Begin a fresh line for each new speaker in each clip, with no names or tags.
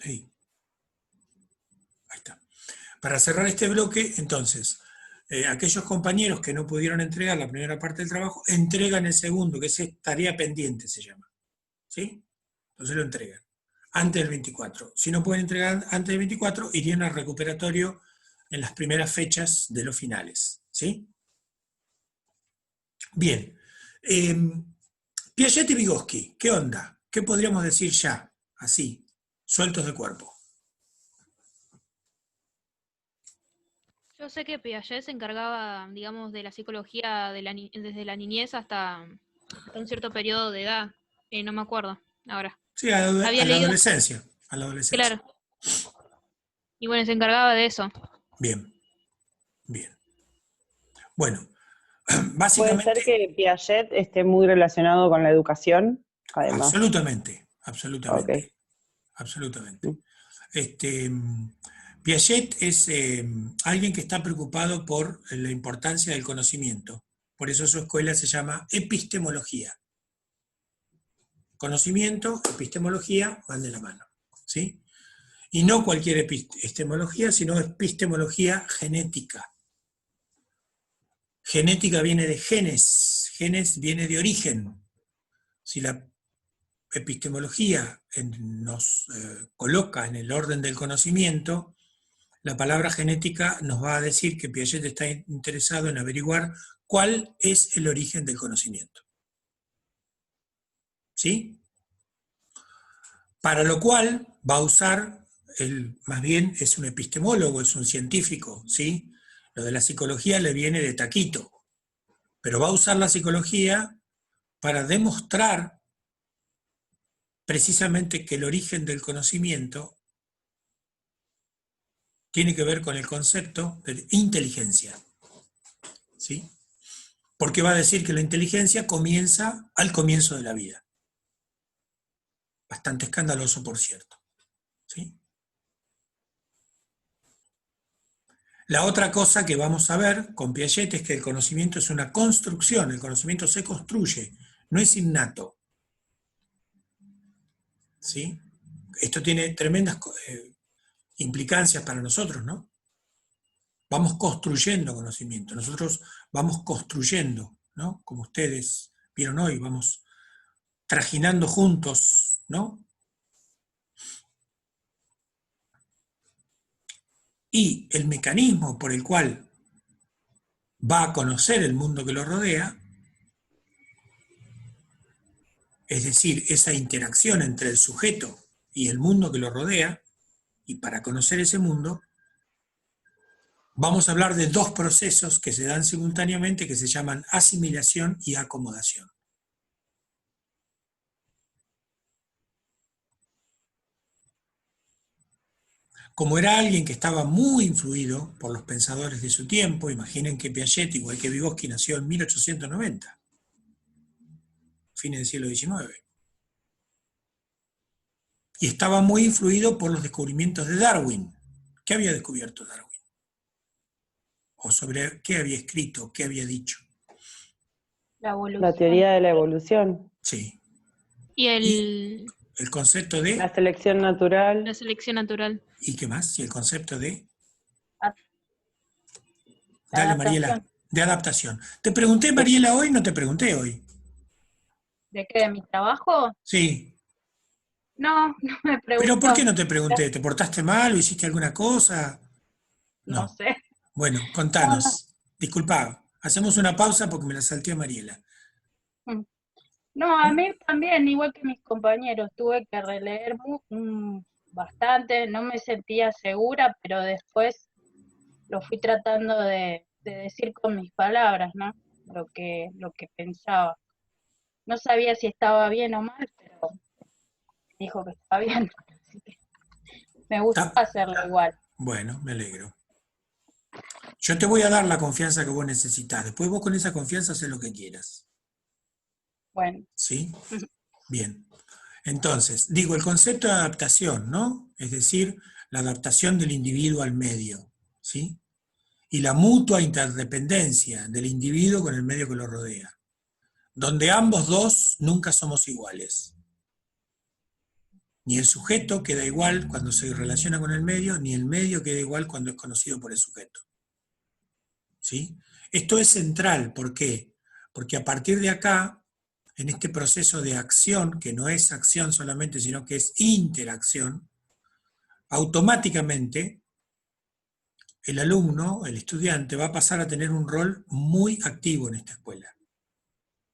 Sí, ahí está. Para cerrar este bloque, entonces, aquellos compañeros que no pudieron entregar la primera parte del trabajo, entregan el segundo, que es tarea pendiente, se llama. ¿Sí? Entonces lo entregan antes del 24. Si no pueden entregar antes del 24, irían al recuperatorio en las primeras fechas de los finales. ¿Sí? Bien. Piaget y Vygotsky, ¿qué onda? ¿Qué podríamos decir ya? Así, sueltos de cuerpo.
Yo sé que Piaget se encargaba, digamos, de la psicología desde la niñez hasta un cierto periodo de edad. No me acuerdo ahora.
Sí, a
Había
la
leído,
adolescencia. A la adolescencia.
claro. Y bueno, se encargaba de eso.
Bien, bien. Bueno,
Puede ser
básicamente,
que Piaget esté muy relacionado con la educación, además.
absolutamente,
Ok.
absolutamente, absolutamente. Piaget es alguien que está preocupado por la importancia del conocimiento. Por eso su escuela se llama epistemología. Conocimiento, epistemología, van de la mano. ¿Sí? Y no cualquier epistemología, sino epistemología genética. Genética viene de genes, genes viene de origen. Si la epistemología nos coloca en el orden del conocimiento, la palabra genética nos va a decir que Piaget está interesado en averiguar cuál es el origen del conocimiento. ¿Sí? Para lo cual va a usar, más bien es un epistemólogo, es un científico, ¿sí? Lo de la psicología le viene de taquito, pero va a usar la psicología para demostrar precisamente que el origen del conocimiento tiene que ver con el concepto de inteligencia. ¿Sí? Porque va a decir que la inteligencia comienza al comienzo de la vida. Bastante escandaloso, por cierto. ¿Sí? La otra cosa que vamos a ver con Piaget es que el conocimiento es una construcción, el conocimiento se construye, no es innato. ¿Sí? Esto tiene tremendas implicancias para nosotros, ¿no? Vamos construyendo conocimiento, nosotros vamos construyendo, ¿no? Como ustedes vieron hoy, vamos trajinando juntos, ¿no? Y el mecanismo por el cual va a conocer el mundo que lo rodea, es decir, esa interacción entre el sujeto y el mundo que lo rodea, y para conocer ese mundo, vamos a hablar de dos procesos que se dan simultáneamente que se llaman asimilación y acomodación. Como era alguien que estaba muy influido por los pensadores de su tiempo, imaginen que Piaget, igual que Vygotsky, nació en 1890, fines del siglo XIX, y estaba muy influido por los descubrimientos de Darwin. ¿Qué había descubierto Darwin? ¿O sobre qué había escrito, qué había dicho?
La evolución.
La teoría de la evolución.
Sí.
Y
El concepto de...
La selección natural.
la selección natural.
¿Y qué más? Y el concepto de...
La
Dale, Mariela,
adaptación.
de adaptación. ¿Te pregunté, Mariela, hoy? No te pregunté hoy.
¿De qué? ¿De mi trabajo?
Sí.
No, no me
¿Pero
preguntó.
por qué no te pregunté? ¿Te portaste mal o hiciste alguna cosa?
No
No.
sé.
Bueno,
No,
contanos. Disculpa, hacemos una pausa porque me la salté a Mariela.
no. No, a mí también, igual que mis compañeros, tuve que releer bastante, no me sentía segura, pero después lo fui tratando de decir con mis palabras, ¿no? Lo que pensaba. No sabía si estaba bien o mal, pero dijo que estaba bien, así que me gustó
Ah,
hacerlo igual.
bueno, me alegro. Yo te voy a dar la confianza que vos necesitas. Después vos con esa confianza haces lo que quieras.
Bueno,
¿Sí? Bien. Entonces, digo, el concepto de adaptación, ¿no? Es decir, la adaptación del individuo al medio, ¿sí? Y la mutua interdependencia del individuo con el medio que lo rodea, donde ambos dos nunca somos iguales. Ni el sujeto queda igual cuando se relaciona con el medio, ni el medio queda igual cuando es conocido por el sujeto. ¿Sí? Esto es central, ¿por qué? Porque a partir de acá, en este proceso de acción, que no es acción solamente, sino que es interacción, automáticamente el alumno, el estudiante, va a pasar a tener un rol muy activo en esta escuela.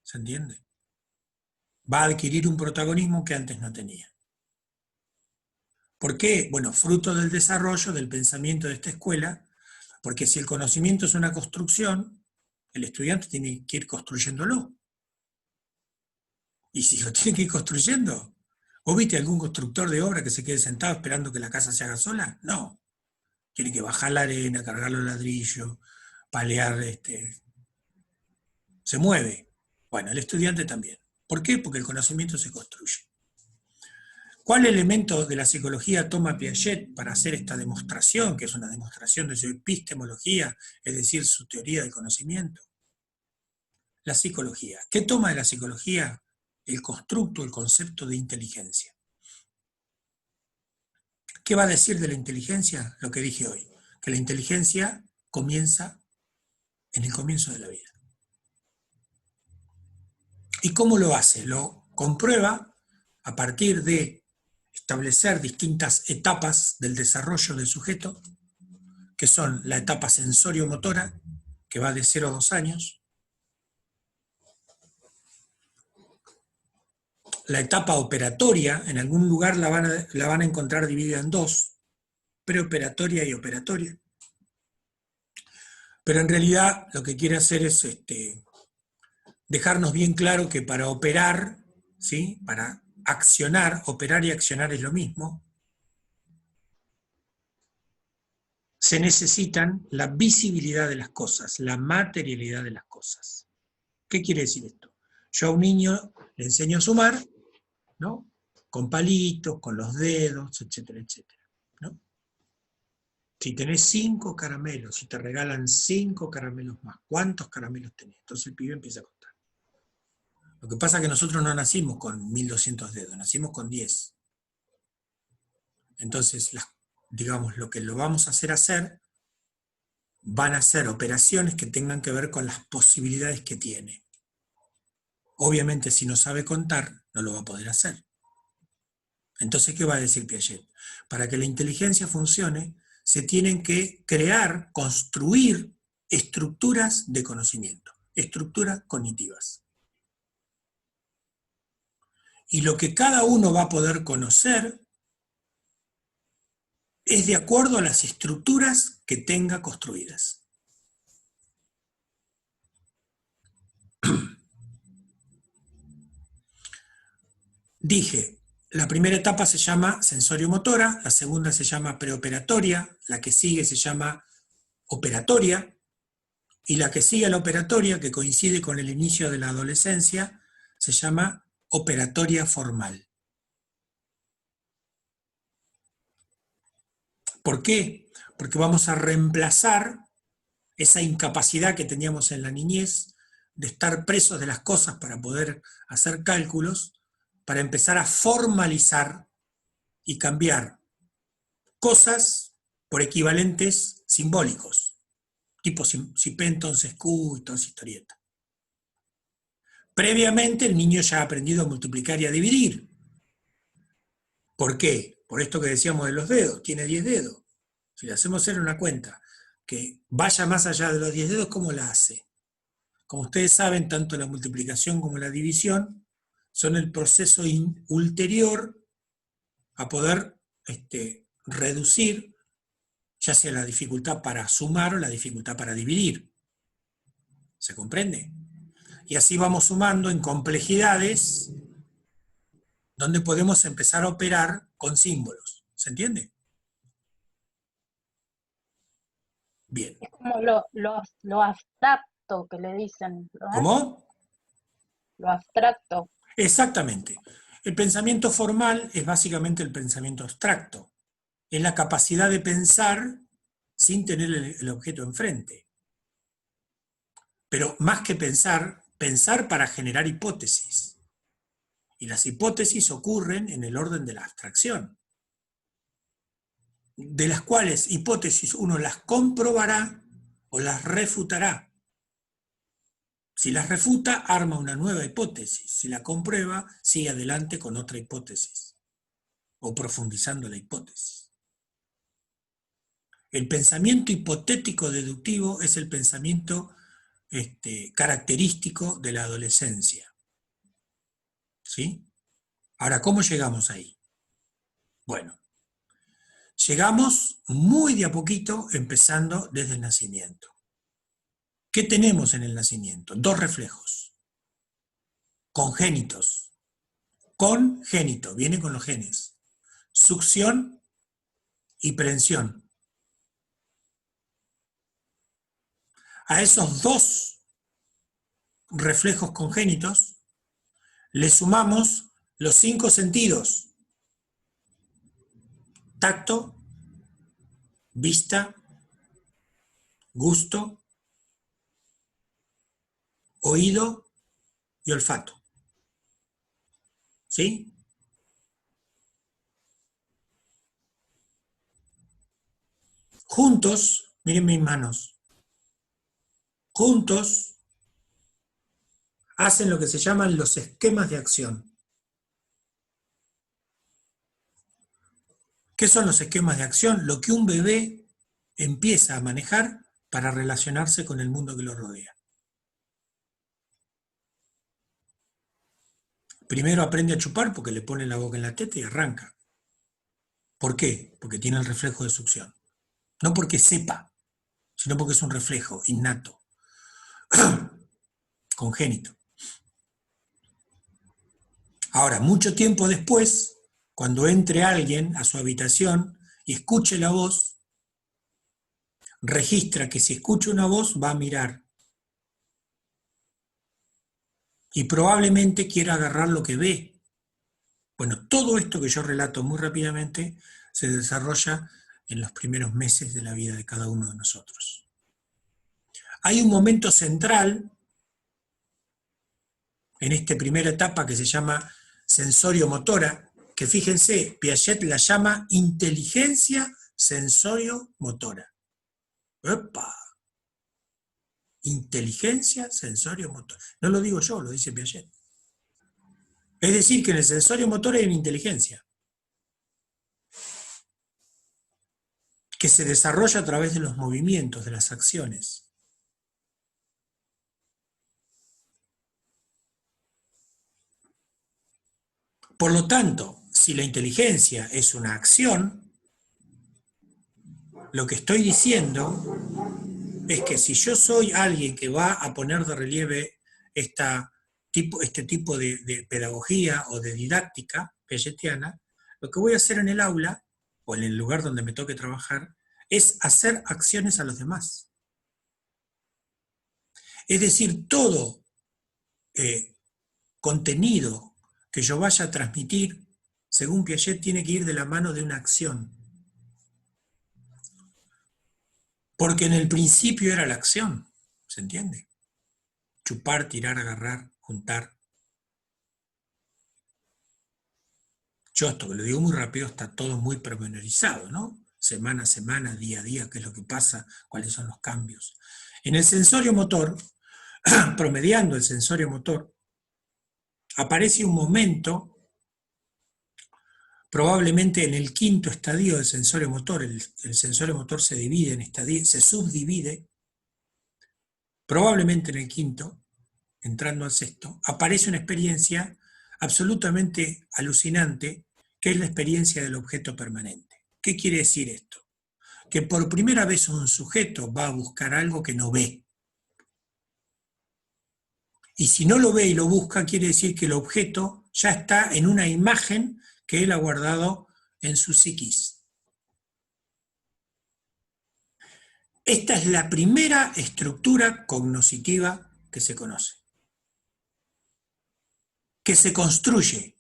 ¿Se entiende? Va a adquirir un protagonismo que antes no tenía. ¿Por qué? Bueno, fruto del desarrollo del pensamiento de esta escuela, porque si el conocimiento es una construcción, el estudiante tiene que ir construyéndolo. Y si lo tiene que ir construyendo, ¿vos viste algún constructor de obra que se quede sentado esperando que la casa se haga sola? No. Tiene que bajar la arena, cargar los ladrillos, palear, se mueve. Bueno, el estudiante también. ¿Por qué? Porque el conocimiento se construye. ¿Cuál elemento de la psicología toma Piaget para hacer esta demostración, que es una demostración de su epistemología, es decir, su teoría del conocimiento? La psicología. ¿Qué toma de la psicología? El constructo, el concepto de inteligencia. ¿Qué va a decir de la inteligencia? Lo que dije hoy, que la inteligencia comienza en el comienzo de la vida. ¿Y cómo lo hace? Lo comprueba a partir de establecer distintas etapas del desarrollo del sujeto, que son la etapa sensorio-motora, que va de 0 a 2 años, la etapa operatoria, en algún lugar la van a encontrar dividida en dos, preoperatoria y operatoria. Pero en realidad lo que quiere hacer es dejarnos bien claro que para operar, ¿sí? Para accionar, operar y accionar es lo mismo, se necesitan la visibilidad de las cosas, la materialidad de las cosas. ¿Qué quiere decir esto? Yo a un niño le enseño a sumar, ¿no? Con palitos, con los dedos, etcétera, etcétera, ¿no? Si tenés 5 caramelos, si te regalan 5 caramelos más, ¿cuántos caramelos tenés? Entonces el pibe empieza a contar. Lo que pasa es que nosotros no nacimos con 1200 dedos, nacimos con 10. Entonces, digamos, lo que lo vamos a hacer van a ser operaciones que tengan que ver con las posibilidades que tiene. Obviamente, si no sabe contar, no lo va a poder hacer. Entonces, ¿qué va a decir Piaget? Para que la inteligencia funcione, se tienen que crear, construir estructuras de conocimiento, estructuras cognitivas. Y lo que cada uno va a poder conocer es de acuerdo a las estructuras que tenga construidas. Dije, la primera etapa se llama sensorio-motora, la segunda se llama preoperatoria, la que sigue se llama operatoria, y la que sigue a la operatoria, que coincide con el inicio de la adolescencia, se llama operatoria formal. ¿Por qué? Porque vamos a reemplazar esa incapacidad que teníamos en la niñez de estar presos de las cosas para poder hacer cálculos, para empezar a formalizar y cambiar cosas por equivalentes simbólicos, tipo si P entonces Q y toda esa historieta. Previamente el niño ya ha aprendido a multiplicar y a dividir. ¿Por qué? Por esto que decíamos de los dedos, tiene 10 dedos. Si le hacemos hacer una cuenta que vaya más allá de los 10 dedos, ¿cómo la hace? Como ustedes saben, tanto la multiplicación como la división son el proceso ulterior a poder reducir ya sea la dificultad para sumar o la dificultad para dividir. ¿Se comprende? Y así vamos sumando en complejidades donde podemos empezar a operar con símbolos. ¿Se entiende? Bien.
Es como lo abstracto que le dicen, ¿no?
¿Cómo?
Lo abstracto.
Exactamente. El pensamiento formal es básicamente el pensamiento abstracto. Es la capacidad de pensar sin tener el objeto enfrente. Pero más que pensar, pensar para generar hipótesis. Y las hipótesis ocurren en el orden de la abstracción, de las cuales hipótesis uno las comprobará o las refutará. Si las refuta, arma una nueva hipótesis. Si la comprueba, sigue adelante con otra hipótesis, o profundizando la hipótesis. El pensamiento hipotético deductivo es el pensamiento característico de la adolescencia. ¿Sí? Ahora, ¿cómo llegamos ahí? Bueno, llegamos muy de a poquito, empezando desde el nacimiento. ¿Qué tenemos en el nacimiento? Dos reflejos. Congénitos. Congénito, viene con los genes. Succión y prensión. A esos dos reflejos congénitos le sumamos los 5 sentidos: tacto, vista, gusto, oído y olfato. ¿Sí? Juntos, miren mis manos, juntos hacen lo que se llaman los esquemas de acción. ¿Qué son los esquemas de acción? Lo que un bebé empieza a manejar para relacionarse con el mundo que lo rodea. Primero aprende a chupar porque le pone la boca en la teta y arranca. ¿Por qué? Porque tiene el reflejo de succión. No porque sepa, sino porque es un reflejo innato, congénito. Ahora, mucho tiempo después, cuando entre alguien a su habitación y escuche la voz, registra que si escucha una voz va a mirar. Y probablemente quiera agarrar lo que ve. Bueno, todo esto que yo relato muy rápidamente se desarrolla en los primeros meses de la vida de cada uno de nosotros. Hay un momento central en esta primera etapa que se llama sensorio-motora, que fíjense, Piaget la llama inteligencia sensorio-motora. ¡Epa! Inteligencia sensorio-motora. No lo digo yo, lo dice Piaget. Es decir, que en el sensorio-motor hay una inteligencia que se desarrolla a través de los movimientos, de las acciones. Por lo tanto, si la inteligencia es una acción, lo que estoy diciendo es que si yo soy alguien que va a poner de relieve este tipo de pedagogía o de didáctica piagetiana, lo que voy a hacer en el aula, o en el lugar donde me toque trabajar, es hacer acciones a los demás. Es decir, todo contenido que yo vaya a transmitir, según Piaget, tiene que ir de la mano de una acción. Porque en el principio era la acción, ¿se entiende? Chupar, tirar, agarrar, juntar. Yo esto que lo digo muy rápido, está todo muy pormenorizado, ¿no? Semana a semana, día a día, qué es lo que pasa, cuáles son los cambios. En el sensorio motor, promediando el sensorio motor, aparece un momento, probablemente en el quinto estadio del sensorio motor. El sensorio motor se divide en estadios, se subdivide, probablemente en el quinto, entrando al sexto, aparece una experiencia absolutamente alucinante, que es la experiencia del objeto permanente. ¿Qué quiere decir esto? Que por primera vez un sujeto va a buscar algo que no ve. Y si no lo ve y lo busca, quiere decir que el objeto ya está en una imagen que él ha guardado en su psiquis. Esta es la primera estructura cognoscitiva que se conoce, que se construye.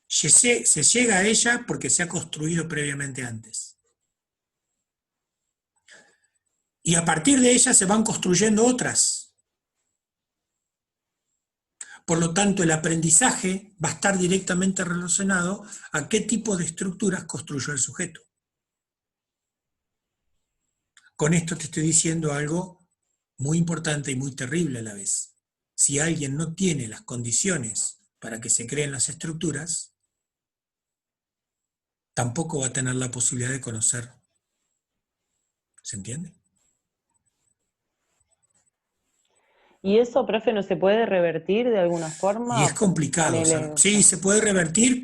Se llega a ella porque se ha construido previamente antes. Y a partir de ella se van construyendo otras. Por lo tanto, el aprendizaje va a estar directamente relacionado a qué tipo de estructuras construyó el sujeto. Con esto te estoy diciendo algo muy importante y muy terrible a la vez. Si alguien no tiene las condiciones para que se creen las estructuras, tampoco va a tener la posibilidad de conocer. ¿Se entiende?
¿Y eso, profe, no se puede revertir de alguna forma?
Y es complicado.
Ponele,
Sí, se puede revertir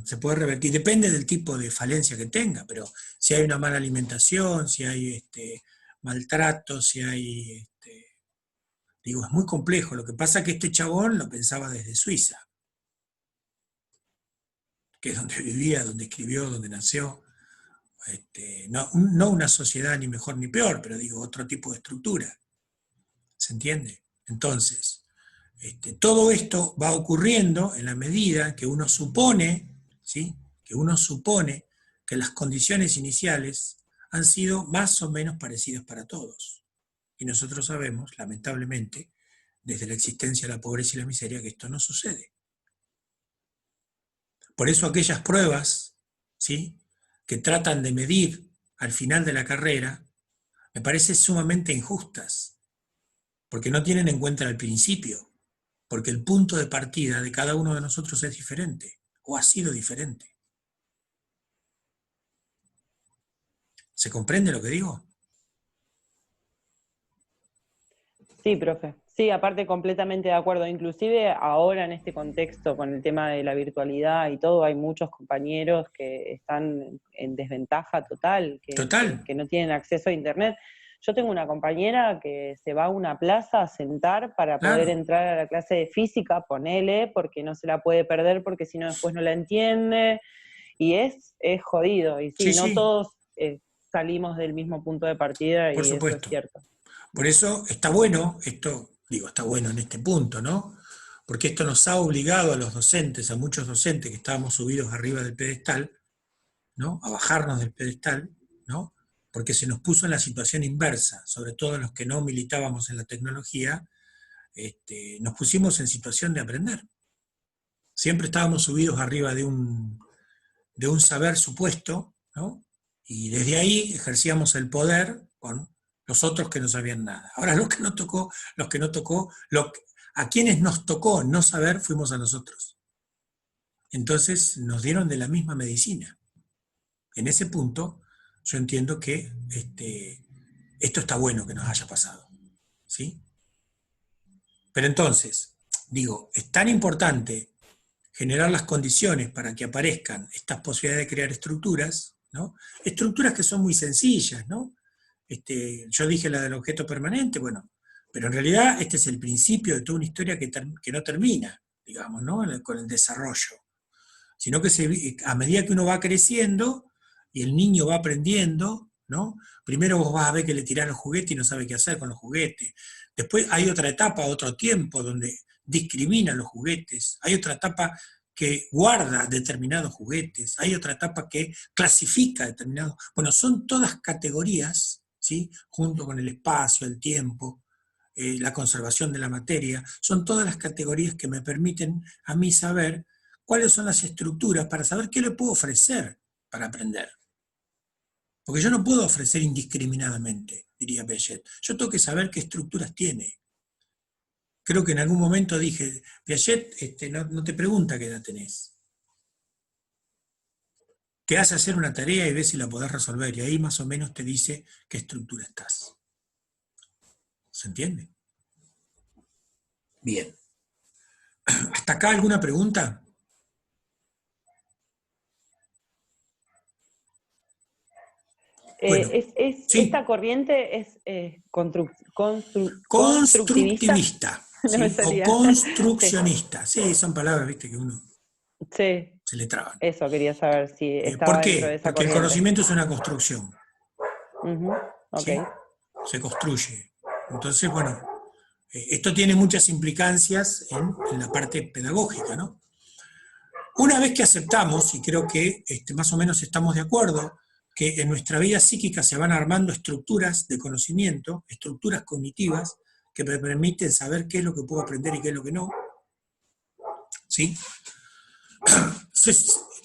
se puede revertir, depende del tipo de falencia que tenga, pero si hay una mala alimentación, si hay maltrato, si hay, digo, es muy complejo. Lo que pasa es que este chabón lo pensaba desde Suiza, que es donde vivía, donde escribió, donde nació. No una sociedad ni mejor ni peor, pero digo, otro tipo de estructura. ¿Se entiende? Entonces, todo esto va ocurriendo en la medida que uno supone, ¿sí? Que uno supone que las condiciones iniciales han sido más o menos parecidas para todos. Y nosotros sabemos, lamentablemente, desde la existencia de la pobreza y la miseria, que esto no sucede. Por eso aquellas pruebas, ¿sí?, que tratan de medir al final de la carrera, me parecen sumamente injustas, porque no tienen en cuenta el principio, porque el punto de partida de cada uno de nosotros es diferente, o ha sido diferente. ¿Se comprende lo que digo?
Sí, profe. Sí, aparte completamente de acuerdo. Inclusive ahora en este contexto, con el tema de la virtualidad y todo, hay muchos compañeros que están en desventaja total,
Total.
que no tienen acceso a internet. Yo tengo una compañera que se va a una plaza a sentar para poder entrar a la clase de física, ponele, porque no se la puede perder, porque si no después no la entiende, y es jodido. Y sí, no todos salimos del mismo punto de partida,
por
y
supuesto.
eso es cierto.
Por eso está bueno, está bueno en este punto, ¿no? Porque esto nos ha obligado a los docentes, a muchos docentes que estábamos subidos arriba del pedestal, ¿no?, a bajarnos del pedestal, ¿no?, porque se nos puso en la situación inversa, sobre todo los que no militábamos en la tecnología, nos pusimos en situación de aprender. Siempre estábamos subidos arriba de un saber supuesto, ¿no?, y desde ahí ejercíamos el poder con los otros que no sabían nada. Ahora a quienes nos tocó no saber fuimos a nosotros. Entonces nos dieron de la misma medicina. En ese punto yo entiendo que esto está bueno que nos haya pasado, ¿sí? Pero entonces, digo, es tan importante generar las condiciones para que aparezcan estas posibilidades de crear estructuras, ¿no? Estructuras que son muy sencillas, ¿no? Yo dije la del objeto permanente, bueno, pero en realidad este es el principio de toda una historia que no termina, digamos, ¿no?, con el desarrollo, sino que a medida que uno va creciendo y el niño va aprendiendo, ¿no?, primero vos vas a ver que le tirás los juguetes y no sabe qué hacer con los juguetes. Después hay otra etapa, otro tiempo, donde discrimina los juguetes. Hay otra etapa que guarda determinados juguetes. Hay otra etapa que clasifica determinados. Bueno, son todas categorías, ¿sí?, junto con el espacio, el tiempo, la conservación de la materia. Son todas las categorías que me permiten a mí saber cuáles son las estructuras para saber qué le puedo ofrecer para aprender. Porque yo no puedo ofrecer indiscriminadamente, diría Piaget. Yo tengo que saber qué estructuras tiene. Creo que en algún momento dije, Piaget no te pregunta qué edad tenés. Te hace hacer una tarea y ves si la podés resolver, y ahí más o menos te dice qué estructura estás. ¿Se entiende? Bien. ¿Hasta acá alguna pregunta?
Bueno,
sí.
Esta corriente es
constructivista,
no
¿sí?, o construccionista. Sí, son palabras, viste, que uno se le traban.
Eso quería saber si estaba
¿Por qué?
dentro de esa
Porque
corriente.
el conocimiento es una construcción.
Okay.
¿Sí? Se construye. Entonces, bueno, esto tiene muchas implicancias en la parte pedagógica, ¿no? Una vez que aceptamos, y creo que más o menos estamos de acuerdo, que en nuestra vida psíquica se van armando estructuras de conocimiento, estructuras cognitivas, que me permiten saber qué es lo que puedo aprender y qué es lo que no, ¿sí?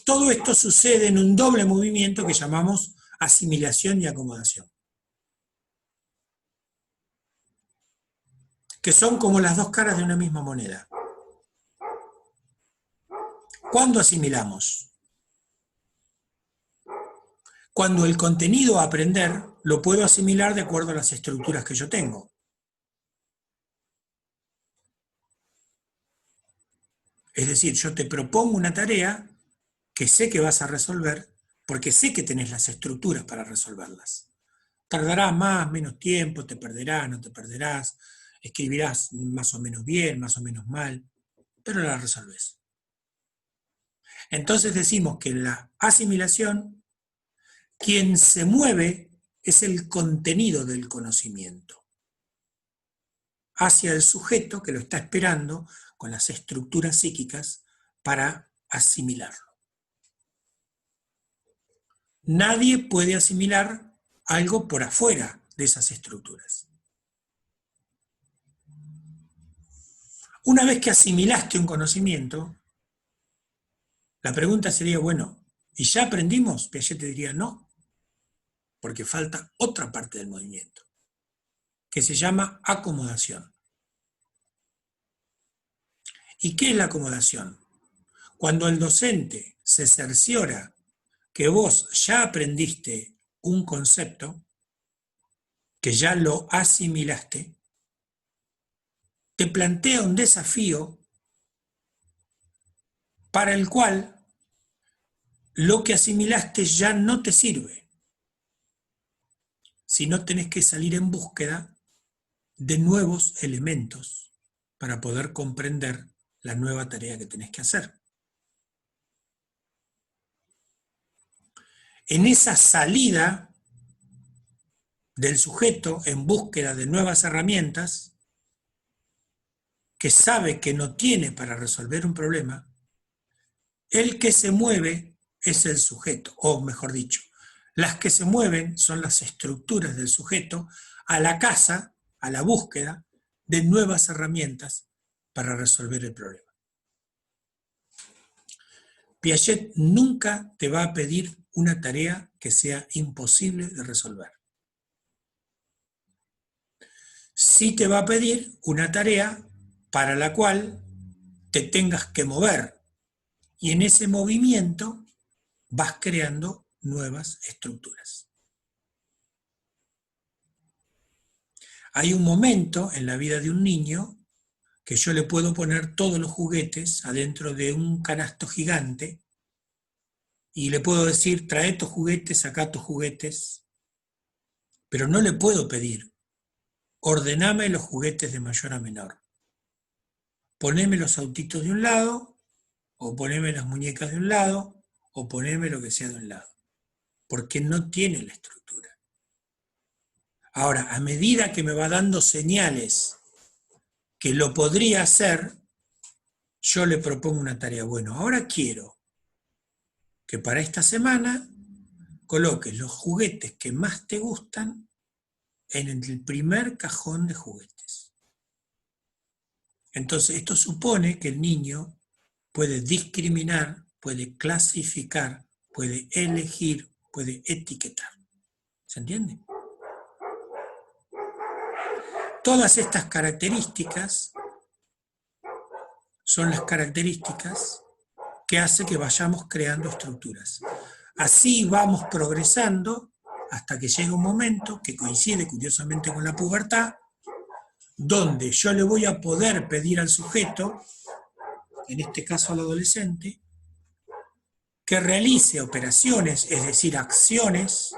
Todo esto sucede en un doble movimiento que llamamos asimilación y acomodación, que son como las dos caras de una misma moneda. ¿Cuándo asimilamos? Cuando el contenido a aprender lo puedo asimilar de acuerdo a las estructuras que yo tengo. Es decir, yo te propongo una tarea que sé que vas a resolver porque sé que tenés las estructuras para resolverlas. Tardará más, menos tiempo, te perderás, no te perderás, escribirás más o menos bien, más o menos mal, pero la resolvés. Entonces decimos que en la asimilación, quien se mueve es el contenido del conocimiento hacia el sujeto que lo está esperando con las estructuras psíquicas para asimilarlo. Nadie puede asimilar algo por afuera de esas estructuras. Una vez que asimilaste un conocimiento, la pregunta sería, bueno, ¿y ya aprendimos? Piaget te diría no, porque falta otra parte del movimiento, que se llama acomodación. ¿Y qué es la acomodación? Cuando el docente se cerciora que vos ya aprendiste un concepto, que ya lo asimilaste, te plantea un desafío para el cual lo que asimilaste ya no te sirve, sino tenés que salir en búsqueda de nuevos elementos para poder comprender la nueva tarea que tenés que hacer. En esa salida del sujeto en búsqueda de nuevas herramientas, que sabe que no tiene para resolver un problema, el que se mueve es el sujeto, o mejor dicho, las que se mueven son las estructuras del sujeto a la caza, a la búsqueda de nuevas herramientas para resolver el problema. Piaget nunca te va a pedir una tarea que sea imposible de resolver. Sí te va a pedir una tarea para la cual te tengas que mover, y en ese movimiento vas creando nuevas estructuras. Hay un momento en la vida de un niño que yo le puedo poner todos los juguetes adentro de un canasto gigante y le puedo decir, trae tus juguetes, sacá tus juguetes, pero no le puedo pedir, ordename los juguetes de mayor a menor. Poneme los autitos de un lado, o poneme las muñecas de un lado, o poneme lo que sea de un lado, porque no tiene la estructura. Ahora, a medida que me va dando señales que lo podría hacer, yo le propongo una tarea. Bueno, ahora quiero que para esta semana coloques los juguetes que más te gustan en el primer cajón de juguetes. Entonces, esto supone que el niño puede discriminar, puede clasificar, puede elegir, puede etiquetar. ¿Se entiende? Todas estas características son las características que hacen que vayamos creando estructuras. Así vamos progresando hasta que llega un momento que coincide curiosamente con la pubertad, donde yo le voy a poder pedir al sujeto, en este caso al adolescente, que realice operaciones, es decir, acciones,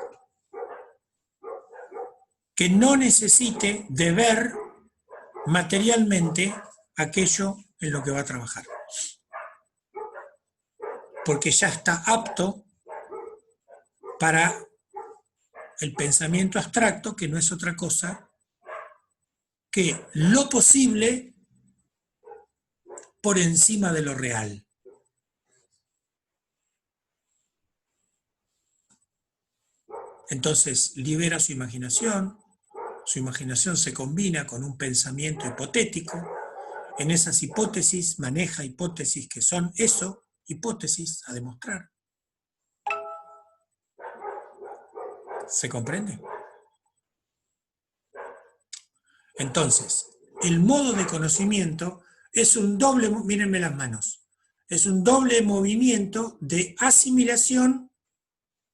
que no necesite de ver materialmente aquello en lo que va a trabajar. Porque ya está apto para el pensamiento abstracto, que no es otra cosa que lo posible por encima de lo real. Entonces libera su imaginación se combina con un pensamiento hipotético, en esas hipótesis, maneja hipótesis que son eso, hipótesis a demostrar. ¿Se comprende? Entonces, el modo de conocimiento es un doble, mírenme las manos, es un doble movimiento de asimilación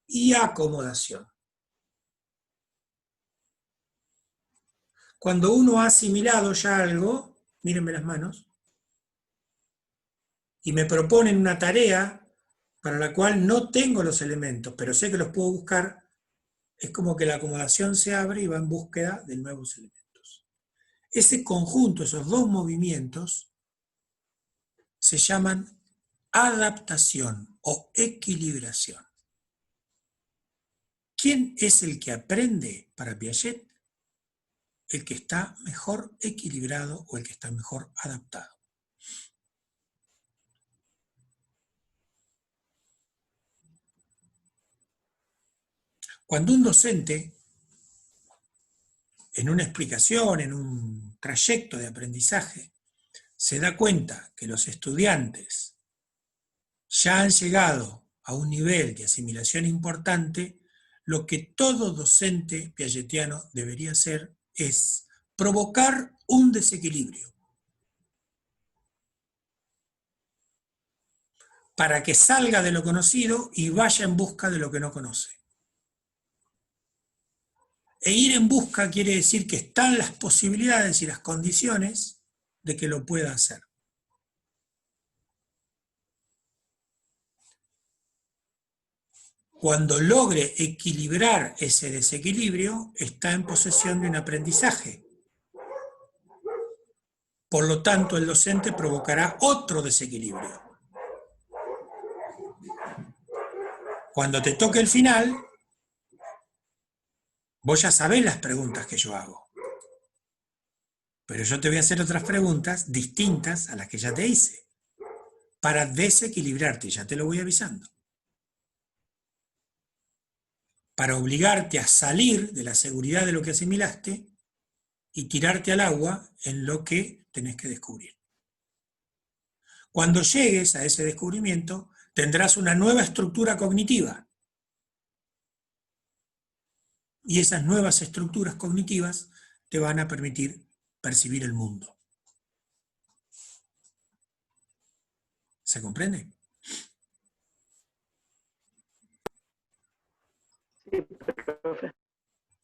y acomodación. Cuando uno ha asimilado ya algo, mírenme las manos, y me proponen una tarea para la cual no tengo los elementos, pero sé que los puedo buscar, es como que la acomodación se abre y va en búsqueda de nuevos elementos. Ese conjunto, esos dos movimientos, se llaman adaptación o equilibración. ¿Quién es el que aprende para Piaget? El que está mejor equilibrado o el que está mejor adaptado. Cuando un docente, en una explicación, en un trayecto de aprendizaje, se da cuenta que los estudiantes ya han llegado a un nivel de asimilación importante, lo que todo docente piagetiano debería hacer es provocar un desequilibrio para que salga de lo conocido y vaya en busca de lo que no conoce. E ir en busca quiere decir que están las posibilidades y las condiciones de que lo pueda hacer. Cuando logre equilibrar ese desequilibrio, está en posesión de un aprendizaje. Por lo tanto, el docente provocará otro desequilibrio. Cuando te toque el final, vos ya sabés las preguntas que yo hago. Pero yo te voy a hacer otras preguntas distintas a las que ya te hice, para desequilibrarte, ya te lo voy avisando. Para obligarte a salir de la seguridad de lo que asimilaste y tirarte al agua en lo que tenés que descubrir. Cuando llegues a ese descubrimiento, tendrás una nueva estructura cognitiva. Y esas nuevas estructuras cognitivas te van a permitir percibir el mundo. ¿Se comprende?
Sí, profe.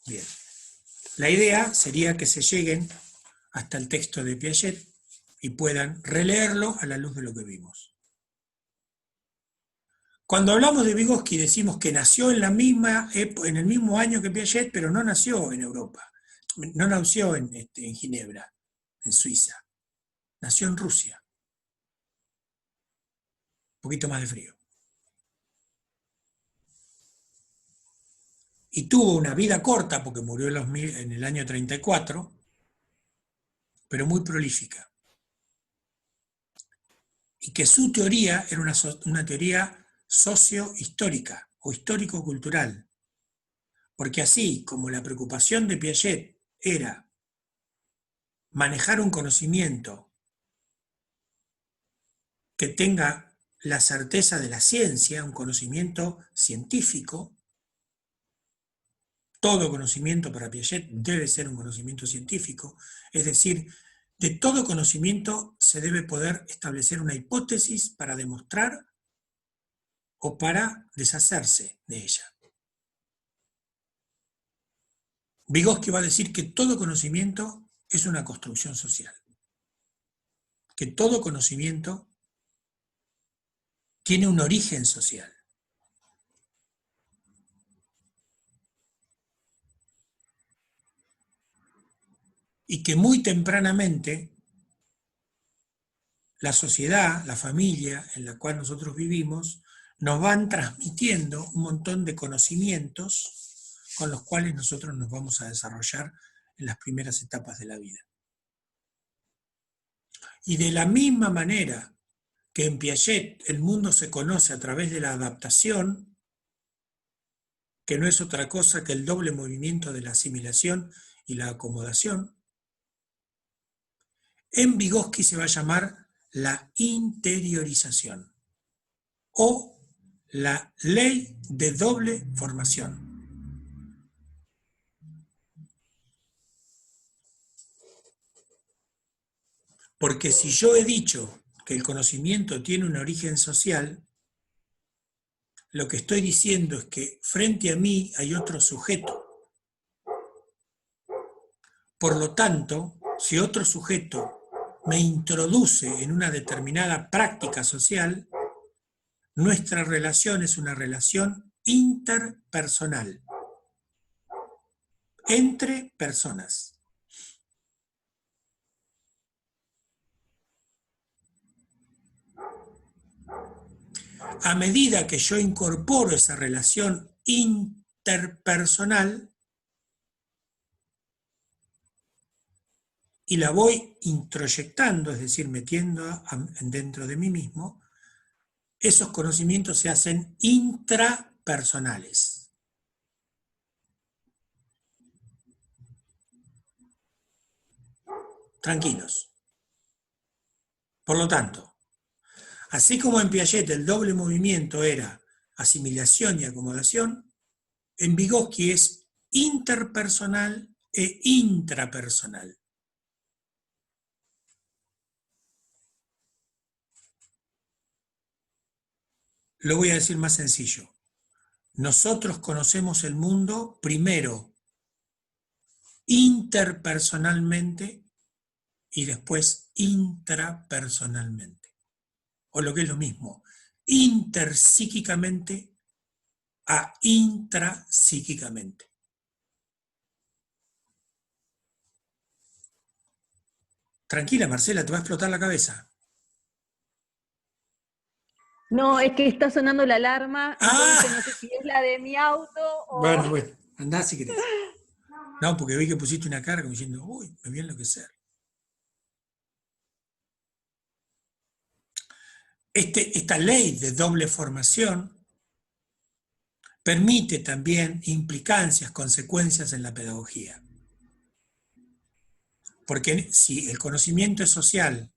Bien. La idea sería que se lleguen hasta el texto de Piaget y puedan releerlo a la luz de lo que vimos. Cuando hablamos de Vygotsky decimos que nació en el mismo año que Piaget, pero no nació en Europa. No nació en Ginebra, en Suiza. Nació en Rusia. Un poquito más de frío. Y tuvo una vida corta, porque murió en el año 34, pero muy prolífica. Y que su teoría era una teoría socio-histórica o histórico-cultural. Porque así como la preocupación de Piaget era manejar un conocimiento que tenga la certeza de la ciencia, un conocimiento científico, todo conocimiento para Piaget debe ser un conocimiento científico, es decir, de todo conocimiento se debe poder establecer una hipótesis para demostrar o para deshacerse de ella. Vygotsky va a decir que todo conocimiento es una construcción social, que todo conocimiento tiene un origen social. Y que muy tempranamente la sociedad, la familia en la cual nosotros vivimos, nos van transmitiendo un montón de conocimientos con los cuales nosotros nos vamos a desarrollar en las primeras etapas de la vida. Y de la misma manera que en Piaget el mundo se conoce a través de la adaptación, que no es otra cosa que el doble movimiento de la asimilación y la acomodación, en Vygotsky se va a llamar la interiorización o la ley de doble formación. Porque si yo he dicho que el conocimiento tiene un origen social, lo que estoy diciendo es que frente a mí hay otro sujeto. Por lo tanto, si otro sujeto me introduce en una determinada práctica social, nuestra relación es una relación interpersonal, entre personas. A medida que yo incorporo esa relación interpersonal y la voy introyectando, es decir, metiendo dentro de mí mismo, esos conocimientos se hacen intrapersonales. Tranquilos. Por lo tanto, así como en Piaget el doble movimiento era asimilación y acomodación, en Vygotsky es interpersonal e intrapersonal. Lo voy a decir más sencillo. Nosotros conocemos el mundo primero interpersonalmente y después intrapersonalmente. O lo que es lo mismo, interpsíquicamente a intrapsíquicamente. Tranquila, Marcela, te va a explotar la cabeza.
No, es que está sonando la alarma, entonces
¡Ah!
no sé si es la de mi auto o...
Bueno, andá si querés. No, porque vi que pusiste una cara como diciendo, uy, me voy a enloquecer. Esta ley de doble formación permite también implicancias, consecuencias en la pedagogía. Porque si el conocimiento es social,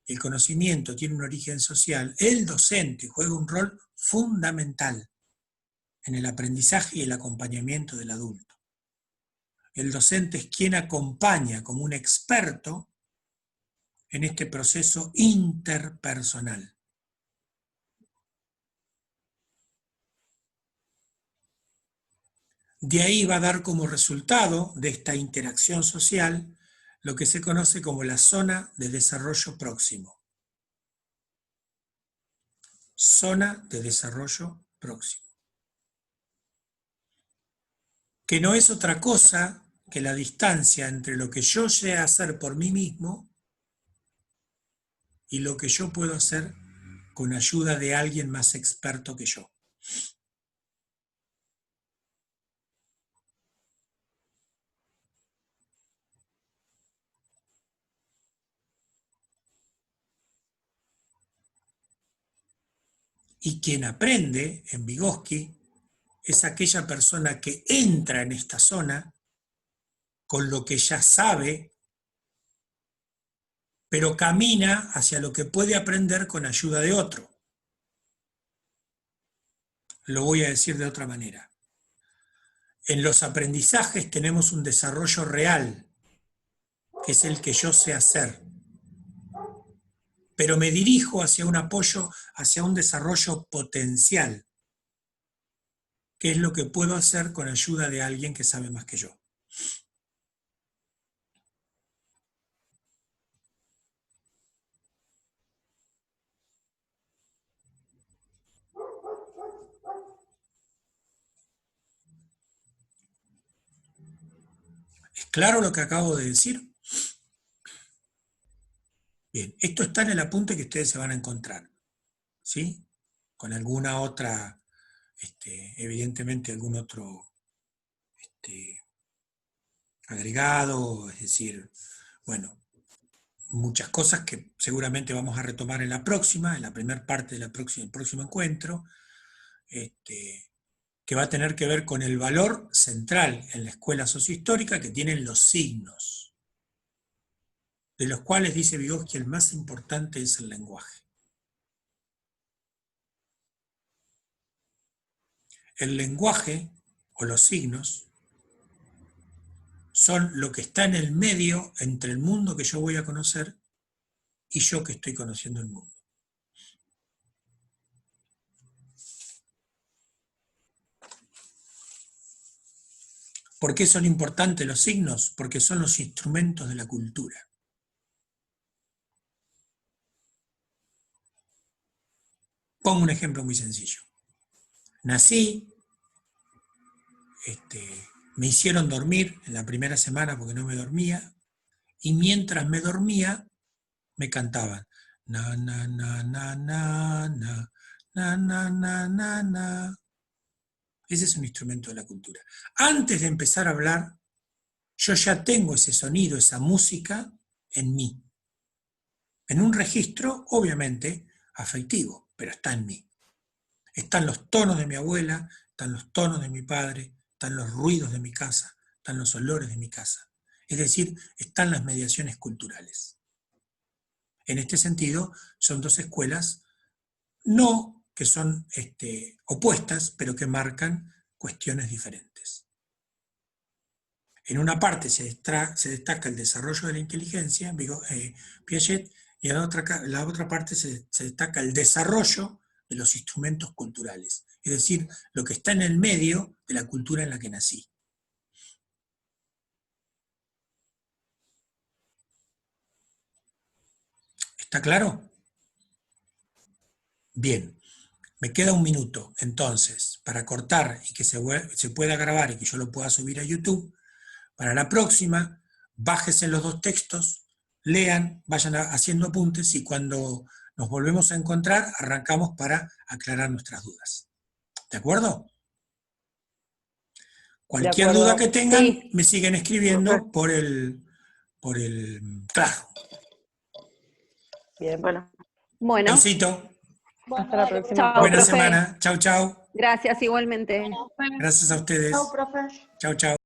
el conocimiento tiene un origen social, el docente juega un rol fundamental en el aprendizaje y el acompañamiento del adulto. El docente es quien acompaña como un experto en este proceso interpersonal. De ahí va a dar como resultado de esta interacción social lo que se conoce como la zona de desarrollo próximo. Zona de desarrollo próximo. Que no es otra cosa que la distancia entre lo que yo sé hacer por mí mismo y lo que yo puedo hacer con ayuda de alguien más experto que yo. Y quien aprende en Vygotsky es aquella persona que entra en esta zona con lo que ya sabe, pero camina hacia lo que puede aprender con ayuda de otro. Lo voy a decir de otra manera. En los aprendizajes tenemos un desarrollo real, que es el que yo sé hacer. Pero me dirijo hacia un apoyo, hacia un desarrollo potencial, que es lo que puedo hacer con ayuda de alguien que sabe más que yo. ¿Es claro lo que acabo de decir? Bien, esto está en el apunte que ustedes se van a encontrar, ¿sí? Con alguna otra, evidentemente algún otro agregado, es decir, bueno, muchas cosas que seguramente vamos a retomar en la próxima, en la primera parte del próximo encuentro, que va a tener que ver con el valor central en la escuela sociohistórica que tienen los signos. de los cuales dice Vygotsky el más importante es el lenguaje. El lenguaje o los signos son lo que está en el medio entre el mundo que yo voy a conocer y yo que estoy conociendo el mundo. ¿Por qué son importantes los signos? Porque son los instrumentos de la cultura. Pongo un ejemplo muy sencillo. Nací, me hicieron dormir en la primera semana porque no me dormía, y mientras me dormía, me cantaban. Na, na, na, na, na, na, na, na, na, na, na. Ese es un instrumento de la cultura. Antes de empezar a hablar, yo ya tengo ese sonido, esa música en mí. En un registro, obviamente, afectivo, pero está en mí. Están los tonos de mi abuela, están los tonos de mi padre, están los ruidos de mi casa, están los olores de mi casa. Es decir, están las mediaciones culturales. En este sentido, son dos escuelas, no que son opuestas, pero que marcan cuestiones diferentes. En una parte se destaca el desarrollo de la inteligencia, Piaget, y en la otra parte se destaca el desarrollo de los instrumentos culturales, es decir, lo que está en el medio de la cultura en la que nací. ¿Está claro? Bien. Me queda un minuto, entonces, para cortar y que se pueda grabar y que yo lo pueda subir a YouTube. Para la próxima, bájense los dos textos, lean, vayan haciendo apuntes y cuando nos volvemos a encontrar, arrancamos para aclarar nuestras dudas. ¿De acuerdo? Cualquier duda que tengan, sí, me siguen escribiendo por el Classroom.
Bien,
Bueno.
Besito.
Hasta la próxima.
Chao,
Buena
profe.
semana. Chau, chau.
Gracias, igualmente.
Gracias a ustedes.
Chao, profe.
Chau, chau.